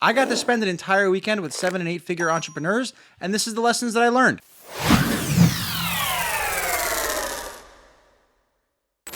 I got to spend an entire weekend with 7 and 8 figure entrepreneurs, and this is the lessons that I learned.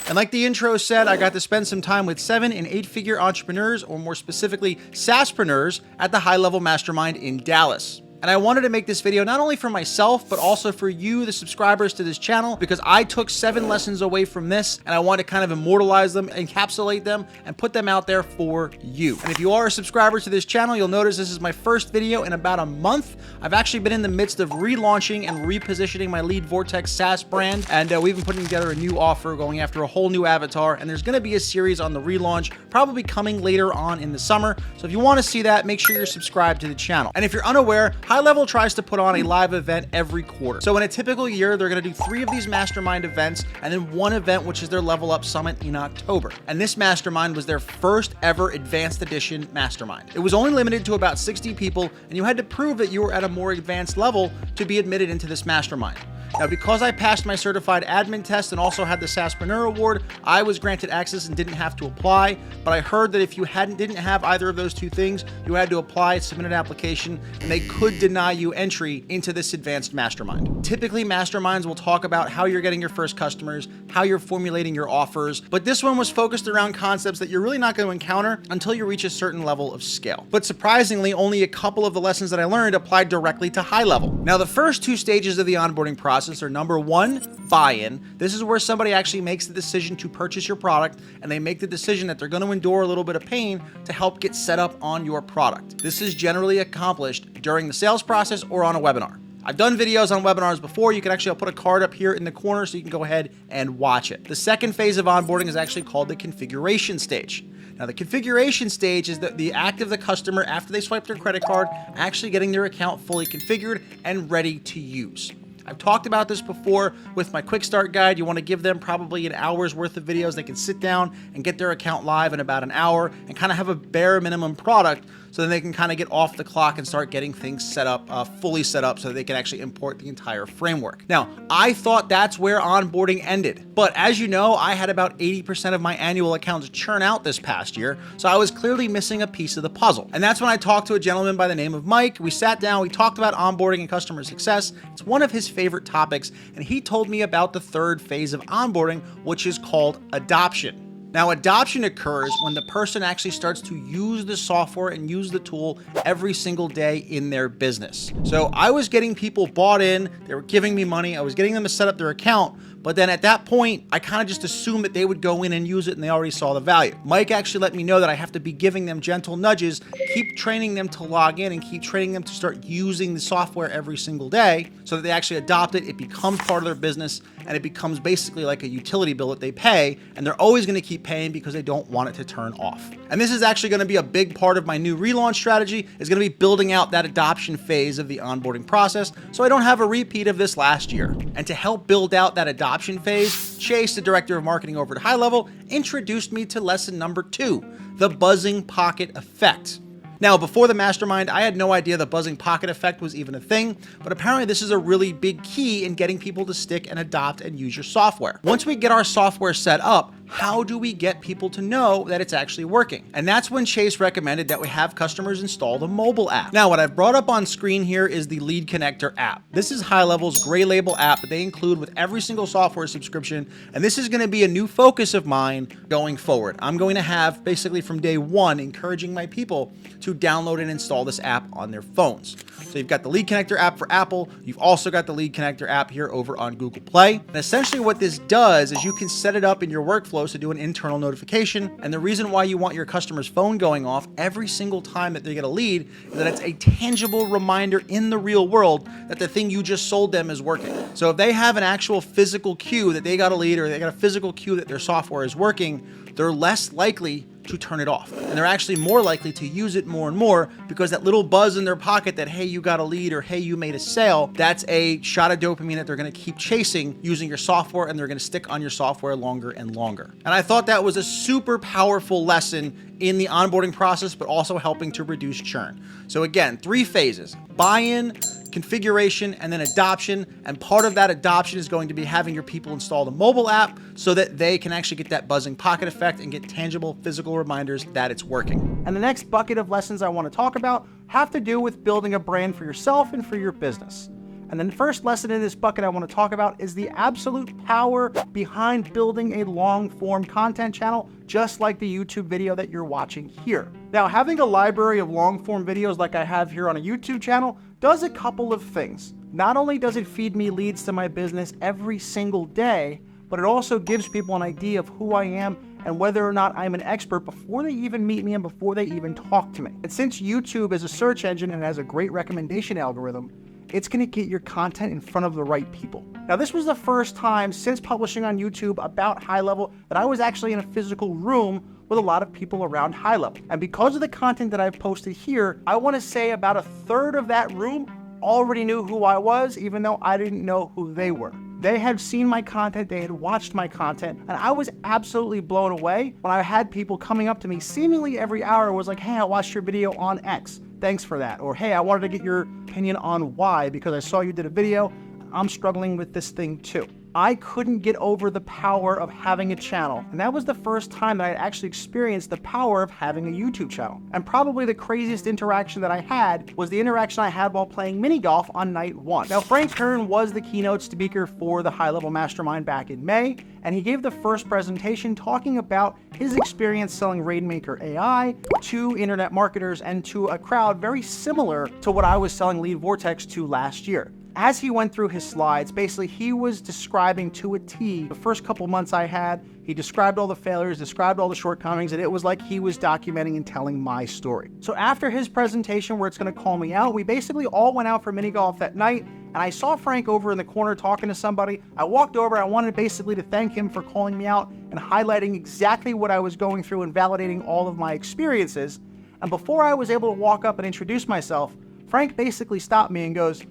And like the intro said, I got to spend some time with 7 and 8 figure entrepreneurs, or more specifically, SaaSpreneurs, at the HighLevel Mastermind in Dallas. And I wanted to make this video not only for myself, but also for you, the subscribers to this channel, because I took 7 lessons away from this, and I want to kind of immortalize them, encapsulate them, and put them out there for you. And if you are a subscriber to this channel, you'll notice this is my first video in about a month. I've actually been in the midst of relaunching and repositioning my Lead Vortex SaaS brand, and we've been putting together a new offer, going after a whole new avatar, and there's going to be a series on the relaunch, probably coming later on in the summer. So if you want to see that, make sure you're subscribed to the channel. And if you're unaware, HighLevel tries to put on a live event every quarter. So in a typical year, they're going to do 3 of these mastermind events and then 1 event, which is their Level Up Summit in October. And this mastermind was their first ever advanced edition mastermind. It was only limited to about 60 people, and you had to prove that you were at a more advanced level to be admitted into this mastermind. Now, because I passed my certified admin test and also had the SaaSpreneur award, I was granted access and didn't have to apply. But I heard that if you didn't have either of those 2 things, you had to apply, submit an application, and they could deny you entry into this advanced mastermind. Typically, masterminds will talk about how you're getting your first customers, how you're formulating your offers, but this one was focused around concepts that you're really not going to encounter until you reach a certain level of scale. But surprisingly, only a couple of the lessons that I learned applied directly to HighLevel. Now, the first 2 stages of the onboarding process are number 1, buy-in. This is where somebody actually makes the decision to purchase your product, and they make the decision that they're going to endure a little bit of pain to help get set up on your product. This is generally accomplished during the sales process or on a webinar. I've done videos on webinars before. I'll put a card up here in the corner so you can go ahead and watch it. The second phase of onboarding is actually called the configuration stage. Now, the configuration stage is the act of the customer after they swipe their credit card, actually getting their account fully configured and ready to use. I've talked about this before with my quick start guide. You want to give them probably an hour's worth of videos. They can sit down and get their account live in about an hour and kind of have a bare minimum product, so then they can kind of get off the clock and start getting things set up, fully set up, so that they can actually import the entire framework. Now, I thought that's where onboarding ended, but as you know, I had about 80% of my annual accounts churn out this past year, so I was clearly missing a piece of the puzzle. And that's when I talked to a gentleman by the name of Mike. We sat down, we talked about onboarding and customer success. It's one of his favorite topics, and he told me about the 3rd phase of onboarding, which is called adoption. Now, adoption occurs when the person actually starts to use the software and use the tool every single day in their business. So I was getting people bought in, they were giving me money, I was getting them to set up their account, but then at that point, I kind of just assumed that they would go in and use it and they already saw the value. Mike actually let me know that I have to be giving them gentle nudges, keep training them to log in and keep training them to start using the software every single day so that they actually adopt it, it becomes part of their business, and it becomes basically like a utility bill that they pay, and they're always going to keep paying because they don't want it to turn off. And this is actually going to be a big part of my new relaunch strategy, is going to be building out that adoption phase of the onboarding process so I don't have a repeat of this last year. And to help build out that adoption phase, Chase, the director of marketing over at HighLevel, introduced me to lesson number 2, the buzzing pocket effect. Now, before the mastermind, I had no idea the buzzing pocket effect was even a thing, but apparently this is a really big key in getting people to stick and adopt and use your software. Once we get our software set up, how do we get people to know that it's actually working? And that's when Chase recommended that we have customers install the mobile app. Now, what I've brought up on screen here is the Lead Connector app. This is HighLevel's gray label app that they include with every single software subscription, and this is going to be a new focus of mine going forward. I'm going to have, basically from day 1, encouraging my people to download and install this app on their phones. So you've got the Lead Connector app for Apple. You've also got the Lead Connector app here over on Google Play. And essentially what this does is you can set it up in your workflow to do an internal notification. And the reason why you want your customer's phone going off every single time that they get a lead is that it's a tangible reminder in the real world that the thing you just sold them is working. So if they have an actual physical cue that they got a lead, or they got a physical cue that their software is working, they're less likely to turn it off. And they're actually more likely to use it more and more, because that little buzz in their pocket that, hey, you got a lead, or hey, you made a sale, that's a shot of dopamine that they're going to keep chasing using your software, and they're going to stick on your software longer and longer. And I thought that was a super powerful lesson in the onboarding process, but also helping to reduce churn. So again, 3 phases: buy-in, configuration, and then adoption. And part of that adoption is going to be having your people install the mobile app so that they can actually get that buzzing pocket effect and get tangible physical reminders that it's working. And the next bucket of lessons I want to talk about have to do with building a brand for yourself and for your business. And then the first lesson in this bucket I want to talk about is the absolute power behind building a long-form content channel, just like the YouTube video that you're watching here. Now, having a library of long-form videos like I have here on a YouTube channel does a couple of things. Not only does it feed me leads to my business every single day, but it also gives people an idea of who I am and whether or not I'm an expert before they even meet me and before they even talk to me. And since YouTube is a search engine and has a great recommendation algorithm, it's going to get your content in front of the right people. Now, this was the first time since publishing on YouTube about HighLevel that I was actually in a physical room with a lot of people around HighLevel. And because of the content that I've posted here, I want to say about 1/3 of that room already knew who I was, even though I didn't know who they were. They had seen my content, they had watched my content, and I was absolutely blown away when I had people coming up to me seemingly every hour was like, "Hey, I watched your video on X. Thanks for that." Or, "Hey, I wanted to get your opinion on Y because I saw you did a video. I'm struggling with this thing too." I couldn't get over the power of having a channel. And that was the first time that I actually experienced the power of having a YouTube channel. And probably the craziest interaction that I had was the interaction I had while playing mini golf on night 1. Now, Frank Kern was the keynote speaker for the HighLevel Mastermind back in May, and he gave the first presentation talking about his experience selling Rainmaker AI to internet marketers and to a crowd very similar to what I was selling Lead Vortex to last year. As he went through his slides, basically he was describing to a T the first couple months I had. He described all the failures, described all the shortcomings, and it was like he was documenting and telling my story. So after his presentation, where it's going to call me out, we basically all went out for mini golf that night, and I saw Frank over in the corner talking to somebody. I walked over, I wanted basically to thank him for calling me out and highlighting exactly what I was going through and validating all of my experiences. And before I was able to walk up and introduce myself, Frank basically stopped me and goes,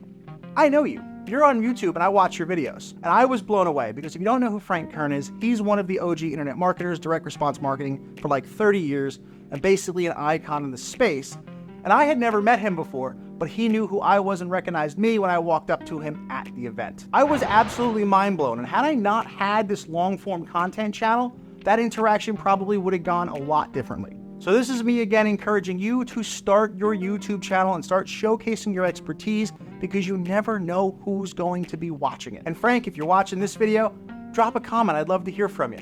"I know you. You're on YouTube and I watch your videos." And I was blown away because if you don't know who Frank Kern is, he's one of the OG internet marketers, direct response marketing for like 30 years and basically an icon in the space. And I had never met him before, but he knew who I was and recognized me when I walked up to him at the event. I was absolutely mind blown. And had I not had this long form content channel, that interaction probably would have gone a lot differently. So this is me again encouraging you to start your YouTube channel and start showcasing your expertise because you never know who's going to be watching it. And Frank, if you're watching this video, drop a comment. I'd love to hear from you.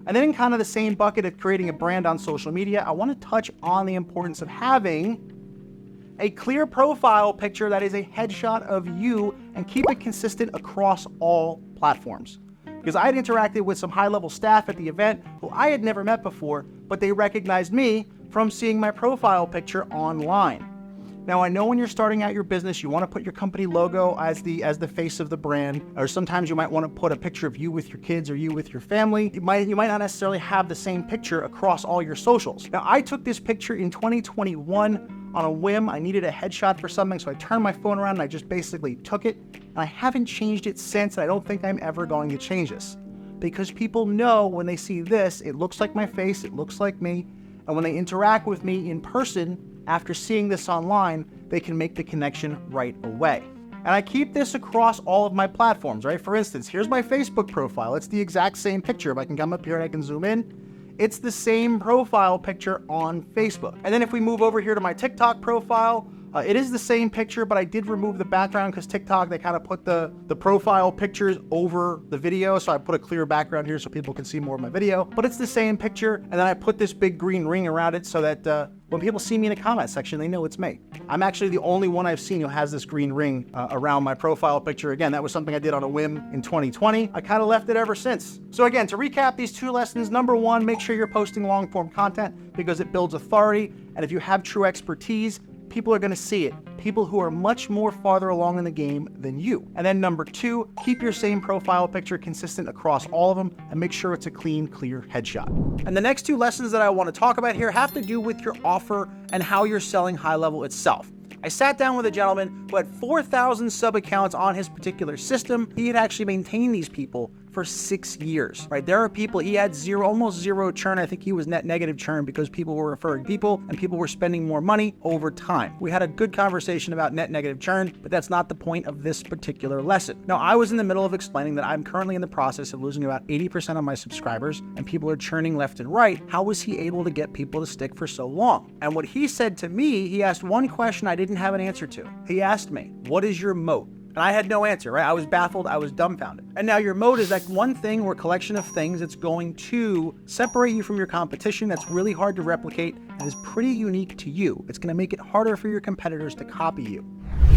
And then in kind of the same bucket of creating a brand on social media, I want to touch on the importance of having a clear profile picture that is a headshot of you and keep it consistent across all platforms. Because I had interacted with some high-level staff at the event who I had never met before, but they recognized me from seeing my profile picture online. Now, I know when you're starting out your business, you want to put your company logo as the face of the brand, or sometimes you might want to put a picture of you with your kids or you with your family. You might not necessarily have the same picture across all your socials. Now, I took this picture in 2021 on a whim. I needed a headshot for something, so I turned my phone around and I just basically took it, and I haven't changed it since, and I don't think I'm ever going to change this. Because people know when they see this, it looks like my face, it looks like me, and when they interact with me in person, after seeing this online, they can make the connection right away. And I keep this across all of my platforms, right? For instance, here's my Facebook profile. It's the exact same picture. If I can come up here and I can zoom in, it's the same profile picture on Facebook. And then if we move over here to my TikTok profile, it is the same picture, but I did remove the background because TikTok, they kind of put the profile pictures over the video. So I put a clear background here so people can see more of my video, but it's the same picture. And then I put this big green ring around it so that when people see me in the comment section, they know it's me. I'm actually the only one I've seen who has this green ring around my profile picture. Again, that was something I did on a whim in 2020. I kind of left it ever since. So again, to recap these 2 lessons, number 1, make sure you're posting long form content because it builds authority. And if you have true expertise, people are going to see it. People who are much more farther along in the game than you. And then number 2, keep your same profile picture consistent across all of them and make sure it's a clean, clear headshot. And the next 2 lessons that I want to talk about here have to do with your offer and how you're selling HighLevel itself. I sat down with a gentleman who had 4,000 sub accounts on his particular system. He had actually maintained these people for 6 years, right? There are people, he had almost zero churn. I think he was net negative churn because people were referring people and people were spending more money over time. We had a good conversation about net negative churn, but that's not the point of this particular lesson. Now, I was in the middle of explaining that I'm currently in the process of losing about 80% of my subscribers and people are churning left and right. How was he able to get people to stick for so long? And what he said to me, he asked one question I didn't have an answer to. He asked me, what is your moat? And I had no answer, right? I was baffled, I was dumbfounded. And now your moat is that one thing or collection of things that's going to separate you from your competition, that's really hard to replicate and is pretty unique to you. It's gonna make it harder for your competitors to copy you.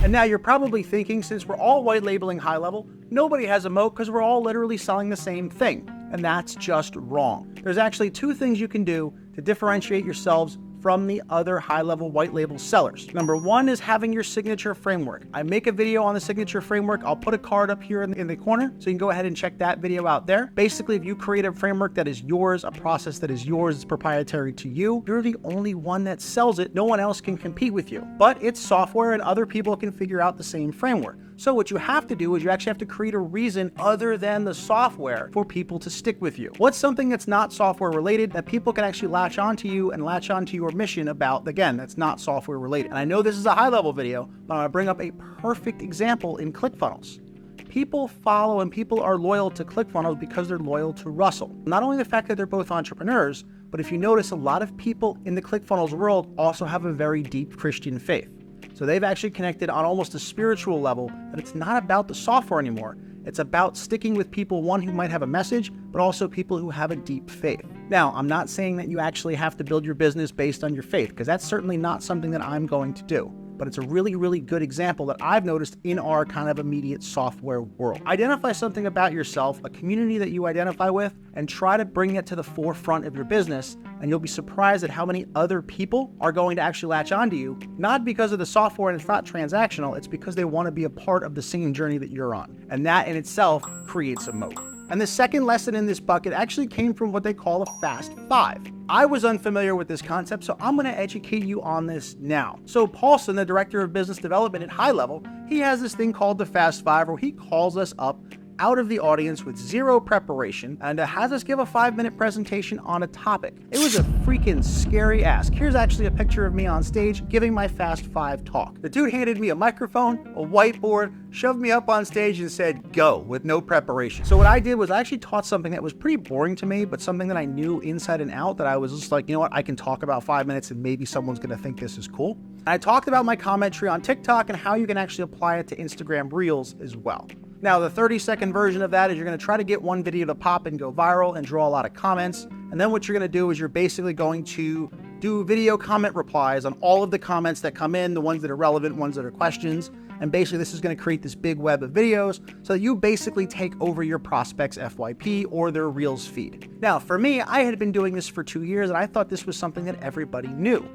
And now you're probably thinking, since we're all white labeling HighLevel, nobody has a moat because we're all literally selling the same thing. And that's just wrong. There's actually 2 things you can do to differentiate yourselves from the other high-level white label sellers. Number 1 is having your signature framework. I make a video on the signature framework. I'll put a card up here in the corner, so you can go ahead and check that video out there. Basically, if you create a framework that is yours, a process that is yours, it's proprietary to you, you're the only one that sells it. No one else can compete with you. But it's software and other people can figure out the same framework. So what you have to do is you actually have to create a reason other than the software for people to stick with you. What's something that's not software related that people can actually latch onto you and latch onto your mission about, again, that's not software related. And I know this is a high level video, but I'm gonna bring up a perfect example in ClickFunnels. People follow and people are loyal to ClickFunnels because they're loyal to Russell. Not only the fact that they're both entrepreneurs, but if you notice, a lot of people in the ClickFunnels world also have a very deep Christian faith. So they've actually connected on almost a spiritual level that it's not about the software anymore. It's about sticking with people, one, who might have a message, but also people who have a deep faith. Now, I'm not saying that you actually have to build your business based on your faith, because that's certainly not something that I'm going to do. But it's a really, really good example that I've noticed in our kind of immediate software world. Identify something about yourself, a community that you identify with, and try to bring it to the forefront of your business. And you'll be surprised at how many other people are going to actually latch onto you, not because of the software and it's not transactional, it's because they want to be a part of the same journey that you're on. And that in itself creates a moat. And the second lesson in this bucket actually came from what they call a Fast 5. I was unfamiliar with this concept, so I'm going to educate you on this now. So Paulson, the director of business development at HighLevel, he has this thing called the Fast 5, where he calls us up out of the audience with zero preparation and has us give a 5-minute presentation on a topic. It was a freaking scary ask. Here's actually a picture of me on stage giving my Fast 5 talk. The dude handed me a microphone, a whiteboard, shoved me up on stage and said, go, with no preparation. So what I did was I actually taught something that was pretty boring to me, but something that I knew inside and out, that I was just like, you know what, I can talk about 5 minutes and maybe someone's gonna think this is cool. And I talked about my comment tree on TikTok and how you can actually apply it to Instagram Reels as well. Now, the 30-second version of that is you're going to try to get one video to pop and go viral and draw a lot of comments. And then what you're going to do is you're basically going to do video comment replies on all of the comments that come in, the ones that are relevant, ones that are questions. And basically this is going to create this big web of videos so that you basically take over your prospects' FYP or their Reels feed. Now, for me, I had been doing this for 2 years and I thought this was something that everybody knew.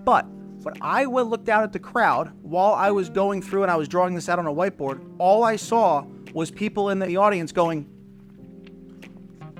But when I looked out at the crowd while I was going through and I was drawing this out on a whiteboard, all I saw was people in the audience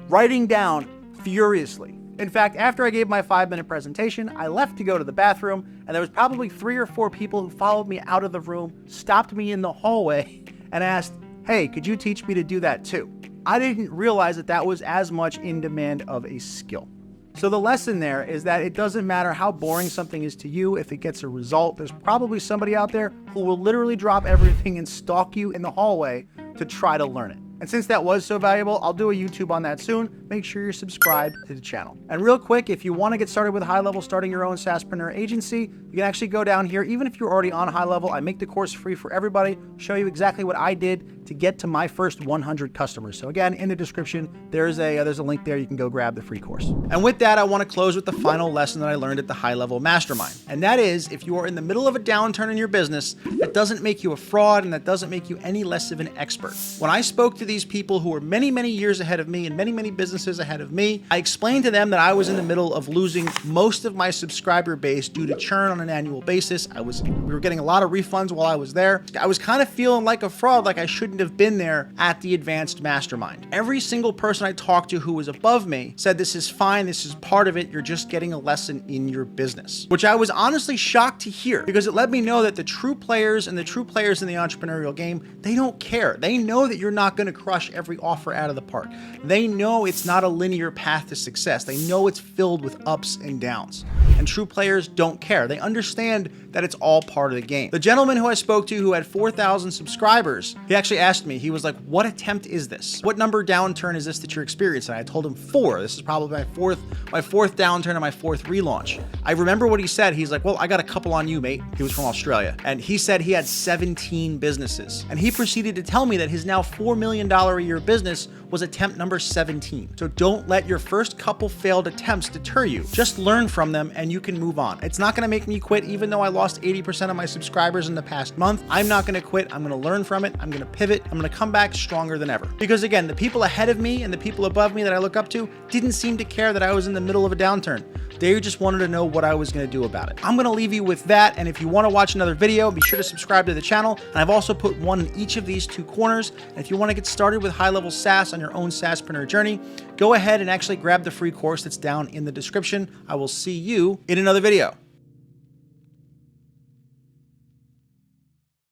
writing down furiously. In fact, after I gave my 5-minute presentation, I left to go to the bathroom, and there was probably 3 or 4 people who followed me out of the room, stopped me in the hallway, and asked, hey, could you teach me to do that too? I didn't realize that that was as much in demand of a skill. So the lesson there is that it doesn't matter how boring something is to you. If it gets a result, there's probably somebody out there who will literally drop everything and stalk you in the hallway to try to learn it. And since that was so valuable, I'll do a YouTube on that soon. Make sure you're subscribed to the channel. And real quick, if you want to get started with HighLevel, starting your own SaaSpreneur agency, you can actually go down here. Even if you're already on HighLevel, I make the course free for everybody, show you exactly what I did to get to my first 100 customers. So again, in the description, there's a link there. You can go grab the free course. And with that, I want to close with the final lesson that I learned at the HighLevel Mastermind. And that is, if you are in the middle of a downturn in your business, that doesn't make you a fraud and that doesn't make you any less of an expert. When I spoke to these people who were many, many years ahead of me and many, many business businesses ahead of me. I explained to them that I was in the middle of losing most of my subscriber base due to churn on an annual basis. We were getting a lot of refunds while I was there. I was kind of feeling like a fraud, like I shouldn't have been there at the advanced mastermind. Every single person I talked to who was above me said, this is fine, this is part of it, you're just getting a lesson in your business. Which I was honestly shocked to hear, because it let me know that the true players and the true players in the entrepreneurial game, they don't care. They know that you're not going to crush every offer out of the park. They know it's not a linear path to success. They know it's filled with ups and downs. And true players don't care. They understand that it's all part of the game. The gentleman who I spoke to who had 4,000 subscribers, he actually asked me, he was like, what attempt is this? What number downturn is this that you're experiencing? I told him 4. This is probably my fourth downturn and my 4th relaunch. I remember what he said. He's like, well, I got a couple on you, mate. He was from Australia. And he said he had 17 businesses. And he proceeded to tell me that his now $4 million a year business was attempt number 17. So don't let your first couple failed attempts deter you. Just learn from them and you can move on. It's not gonna make me quit, even though I lost 80% of my subscribers in the past month. I'm not gonna quit. I'm gonna learn from it. I'm gonna pivot. I'm gonna come back stronger than ever. Because again, the people ahead of me and the people above me that I look up to didn't seem to care that I was in the middle of a downturn. They just wanted to know what I was going to do about it. I'm going to leave you with that. And if you want to watch another video, be sure to subscribe to the channel. And I've also put one in each of these 2 corners. And if you want to get started with high-level SaaS on your own SaaSpreneur journey, go ahead and actually grab the free course that's down in the description. I will see you in another video.